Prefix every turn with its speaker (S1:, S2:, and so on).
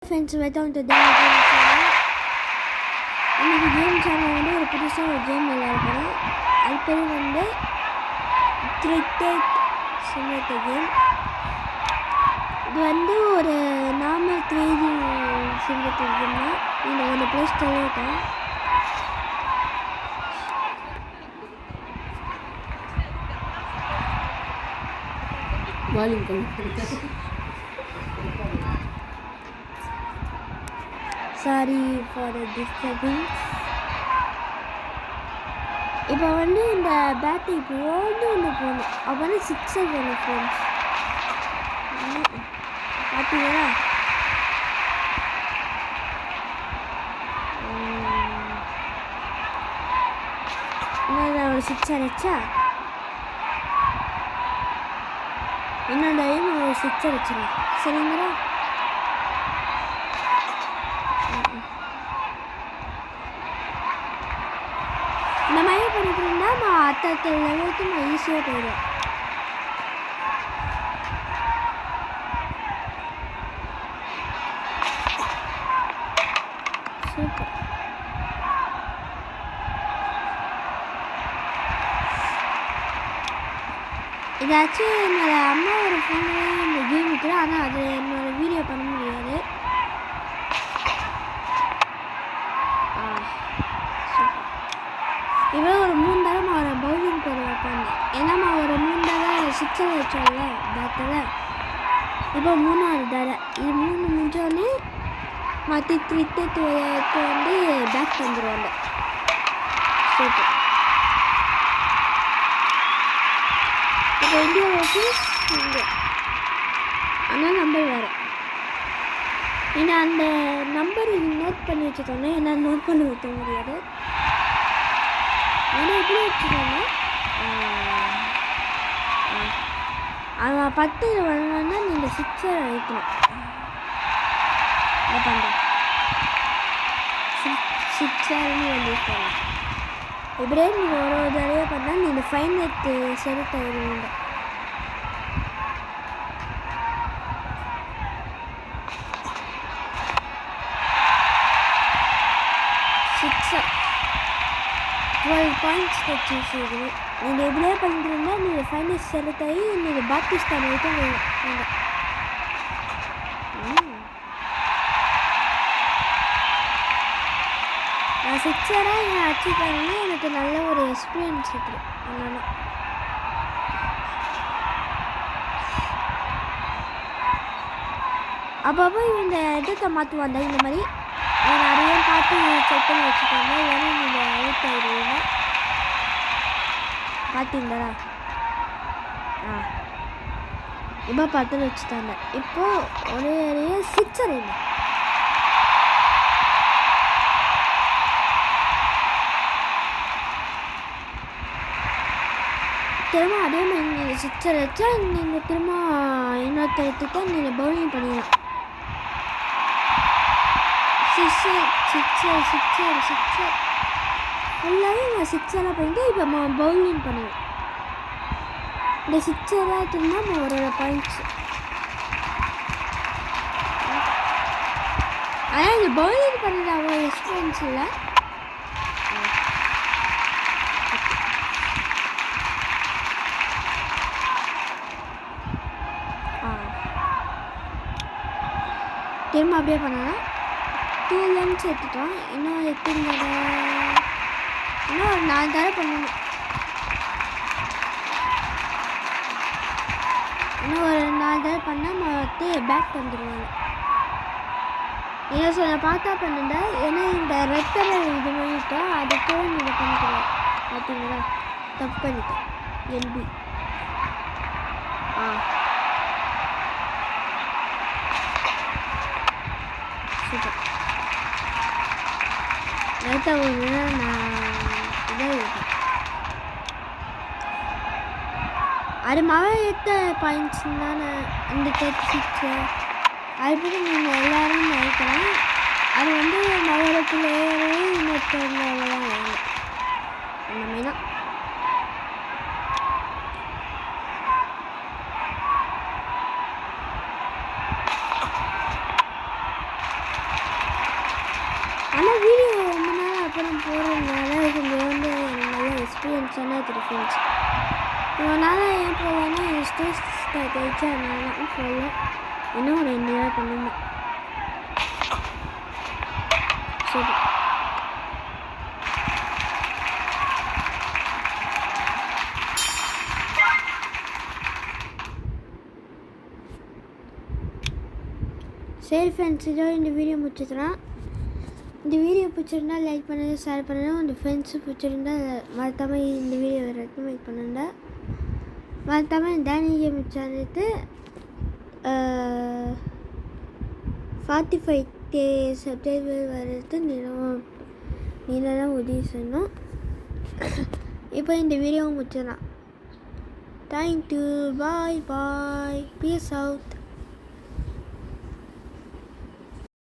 S1: Friends welcome to game channel. இன்னைக்கு game channel வந்து ஒரு புதுசாக ஒரு கேம் விளையாடுறோம். அது பேர் வந்து கிரிக்கெட் சிமுலேட்டர் கேம். இது வந்து ஒரு நார்மல் 3D சிமுலேட்டர் கேம் தான். இந்த ஒரு ப்ளே ஸ்டோரில் இருக்கேன். Sorry for the disturbance. இப்போ வந்து இந்த பேட்டரி இப்போ ஒன்று போகணும். அப்போ வந்து 6 வேணும் ஃப்ரெண்ட்ஸ். பார்த்தீங்களா? இன்னொரு ஒரு 6 அடிச்சா இன்னொரு ஒரு 6 அடிச்சிடலாம். சரிங்களா? இந்த மாதிரி பண்ணிட்டு இருந்தால் நான் அடுத்த லெவலுக்கு நான் ஈஸியாக போயிடுவேன். சூப்பர். ஏதாச்சும் என்னோட அம்மாவோட ஃபோன்லேயே இந்த கேம் இருக்குது. ஆனால் அது என்னோட வீடியோ பண்ண முடியாது. இவ்வளோ ஒரு 3 தடவை அவரை பவுலிங் போட வைப்பாங்க. ஏன்னா ஒரு 3 தடவை 6 வச்சோம்ல பேட்டில். இப்போ 3வது தடவை இது 3 முடிஞ்சோடனே மற்ற கிரிக்கெட் விளையாட்டு வந்து பேக் வந்துடுவாங்க. சூப்பர். இப்போ இந்தியா வச்சு இங்கே ஆனால் நம்பர் வேறு. ஏன்னா அந்த நம்பர் இது நோட் பண்ணி வச்சுக்கோங்க. ஏன்னா நோட் பண்ணி வைக்க முடியாது. ஏன்னா எப்படி வச்சுக்கோங்க, அவன் 10 வரணும்னா நீங்கள் 6 வைக்கணும். என்ன பண்ணுறேன் 6 யூஸ் பண்ணலாம். இப்படியே நீங்கள் ஒரு தடவை பண்ணால் நீங்கள் 5 நெட் செலுத்த வருவீங்க. சிக்ஸர் 12 பாயிண்ட்ஸ் வச்சுருக்கீங்க. நீங்கள் எப்படியே பண்ணிட்டுருந்தா நீங்கள் ஃபைனல் செலுத்தாகி நீங்கள் பாகிஸ்தான் வரைக்கும் நீங்கள் நான் 6 என் அச்சீவ் பண்ணி எனக்கு நல்ல ஒரு எக்ஸ்பீரியன்ஸ் இருக்குது. அதனால அப்பப்போ இந்த இடத்தை மாற்றுவாங்க. இந்த மாதிரி நிறைய பார்த்து செக் பண்ணி வச்சுக்கோங்க. இல்லைன்னா நீங்கள் அவுட் ஆகிடுவீங்க. பார்த்தீங்களா? இப்போ 10 வச்சுட்டாங்க. இப்போது ஒரே 6 இல்லை. திரும்ப அதே மாதிரி நீங்கள் 6 வச்சா நீங்கள் திரும்ப இன்னொருத்தரத்துக்கு நீங்கள் பவுலிங் பண்ணிடலாம். 6 ஃபுல்லாகவே நான் 6 பண்ணிட்டு இப்போ பவுலிங் பண்ணுவேன். இந்த 6 திரும்ப ஒரு பாயிண்ட்ஸ். ஆனால் இந்த பவுலிங் பண்ணுறது அவ்வளோ எக்ஸ்பீரியன்ஸ் இல்லை. திரும்ப அப்படியே பண்ணலாம். 2 ரன்ஸ் எடுத்துட்டோம். இன்னும் இன்னும் ஒரு 4 தடவை பண்ணணும். இன்னும் ஒரு 4 தடவை பண்ணால் பேக் வந்துடுவாங்க. என்ன சொல்ல பார்த்தா பண்ணுங்க. ஏன்னா இந்த ரெட் கலர் இது பண்ணிட்டோம். அதுக்கு நீங்கள் பண்ணிக்கலாம். பார்த்தீங்களா? தப்பு பண்ணிட்டேன். எல்பி சூப்பர். லைட்டாக ஒரு நான் இதாக இருக்கேன். அது மழை எத்த பாயிண்ட்ஸ்னால அந்த 36 அதுபோல் நீங்கள் எல்லோரும் நினைக்கலாம். அது வந்து மழையோட பிள்ளையவே இன்னொருத்தவங்க தான் வேணும். அந்த மாதிரி தான். போகிறதுனால கொஞ்சம் வந்து எனக்கு நல்ல எக்ஸ்பீரியன்ஸான ஃப்ரெண்ட்ஸ். இவனால் ஏன் போகலான்னா ஸ்டேஜ் ஜெயிச்சு அதனால போகல. இன்னும் 2 நாள் பண்ணணும். சரி சரி ஃப்ரெண்ட்ஸ், இதோட இந்த வீடியோ முடிச்சுக்கிறேன். இந்த வீடியோ பிடிச்சிருந்தா லைக் பண்ணுங்க, ஷேர் பண்ணுங்கள். உங்கள் ஃப்ரெண்ட்ஸு பிடிச்சிருந்தா மறக்காமல் இந்த வீடியோ ரெக்கமெண்ட் பண்ணுங்க. மறக்காமல் டேனி கேம் சேனலுக்கு 45K சப்ஸ்கிரைபர் வர்றது நீங்கள் தான் உதவி செய்யணும். இப்போ இந்த வீடியோவை முடிச்சிடலாம். தேங்க்யூ, பாய் பாய், பீஸ் அவுட்.